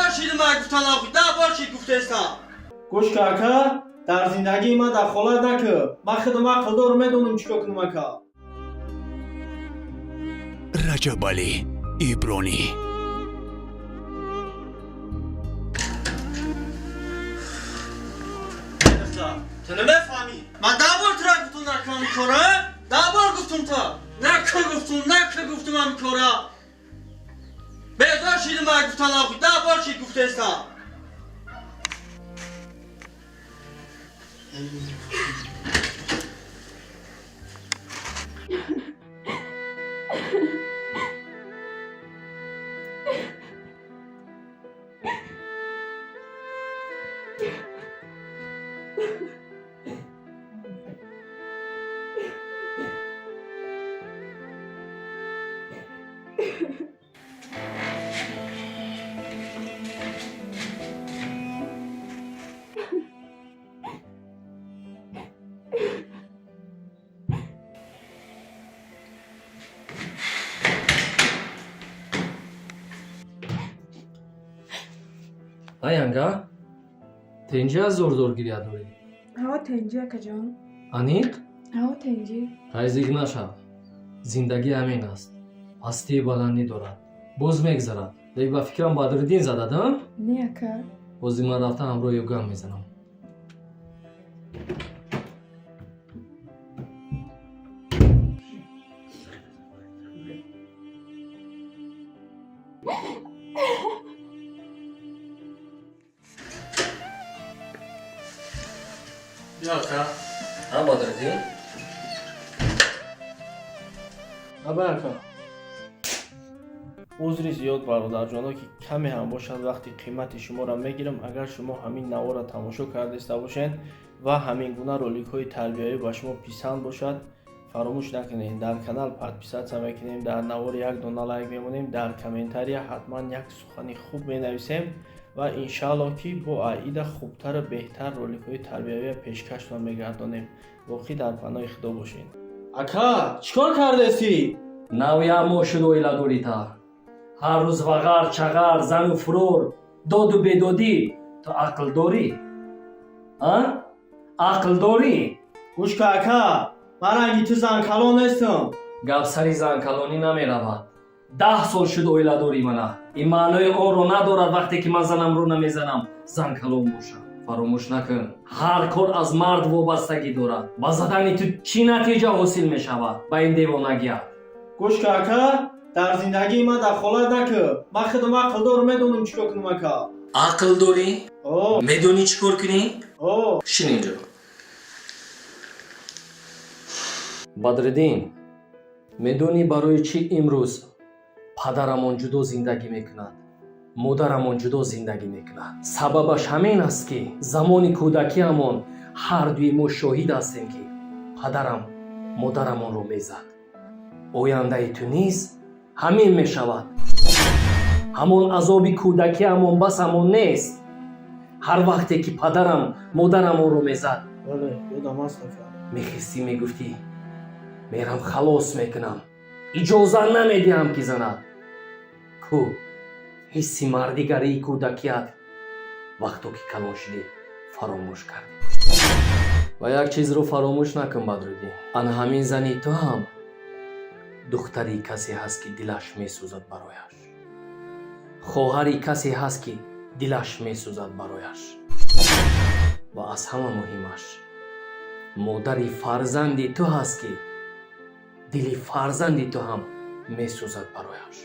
بهداشت ما گفتن آخی باشی گفتستان گوش کاکا در زندگی ما دخالت نکن. من خدمت قدر میدونم چیکار کنم اکا. رجب علی ایبرانی. تو نمیفهمی من بار ترا گفتم نکنم کارا بار گفتم تا نکن گفتم هم کارا بهداشت ما گفتن آخی باشی گفتستان Аянга, тенҷа зор гиря дорӣ? ҳаво тенҷи акаҷон. Аниқ? ҳаво тенҷи. Райзик нашав. Зиндагӣ ҳамин аст. Пастии баландӣ дорад. Боз мегзарад. Лек ба фикрам Бадриддин задад, а? Не ака. Бози ман рафта ҳамроҳи гам мезанам. یاکا ҳа, Бадриддин? аба ака. узри зиёд бародарҷоно ки каме ҳам бошад вақти қимати шуморо мегирам. агар шумо ҳамин навора тамошо кардаиста бошед ва ҳамин гуна роликҳои тарбиявӣ ба шумо писанд бошад, фаромӯш накунед дар канал подписатсия мекунем, дар навор як дона лайк мемонем, дар комментария ҳатман як сухани хуб менависем ва иншаалло ки бо аида хубтару беҳтар роликҳои тарбиявӣ пешкаштон мегардонем. боқӣ дар паноҳи худо бошед. ака чикор кардесӣ? Навиам мо шуд оиладорита. Ҳар рӯз вағар, чағар, зану фурор, доду бедодӣ. Ту ақл дорӣ? А? Ақл дорӣ? гӯш ка ака, ман ранги ту занкалон нестам. Гап сари занкалонӣ намеравад. 10 сол шуд оиладори мана. ин маънои онро надорад вақте ки ман занамро намезанам занкалон бошам. фаромӯш накун. ҳар кор аз мард вобастагӣ дорад. ба задани ту чӣ натиҷа ҳосил мешавад ба ин девонагия? гӯш ка ака, дар зиндагии ман дахолат накун. ман худам ақлдор медонам чикор кунам ака. ақл дорӣ? медонӣ чӣ кор кунӣ? шин инҷо. Бадриддин, медонӣ барои чӣ имрӯз падарамон ҷудо зиндагӣ мекунад, модарамон ҷудо зиндагӣ мекунад? Сабабаш ҳамин аст ки замони кӯдакиамон ҳардуи мо шоҳид ҳастем ки падарам модарамонро мезад. ояндаи ту низ ҳамин мешавад. ҳамон азоби кӯдакиамон бас ҳамон нест. ҳар вақте ки падарам модарамонро мезад, бале ёдам аст ака. мехистӣ мегуфтӣ мерам халос мекунам, иҷоза намедиҳам ки занад. кӯ ҳисси мардигарии кӯдакият вақто ки калон шудӣ фаромӯш кардӣ. ва як чизро фаромӯш накун Бадриддин. ана ҳамин зани ту ҳам духтари касе ҳаст ки дилаш месӯзад барояш. хоҳари касе ҳаст ки дилаш месӯзад барояш. ва аз ҳама муҳимаш модари фарзанди ту ҳаст ки дили фарзанди ту ҳам месӯзад барояш.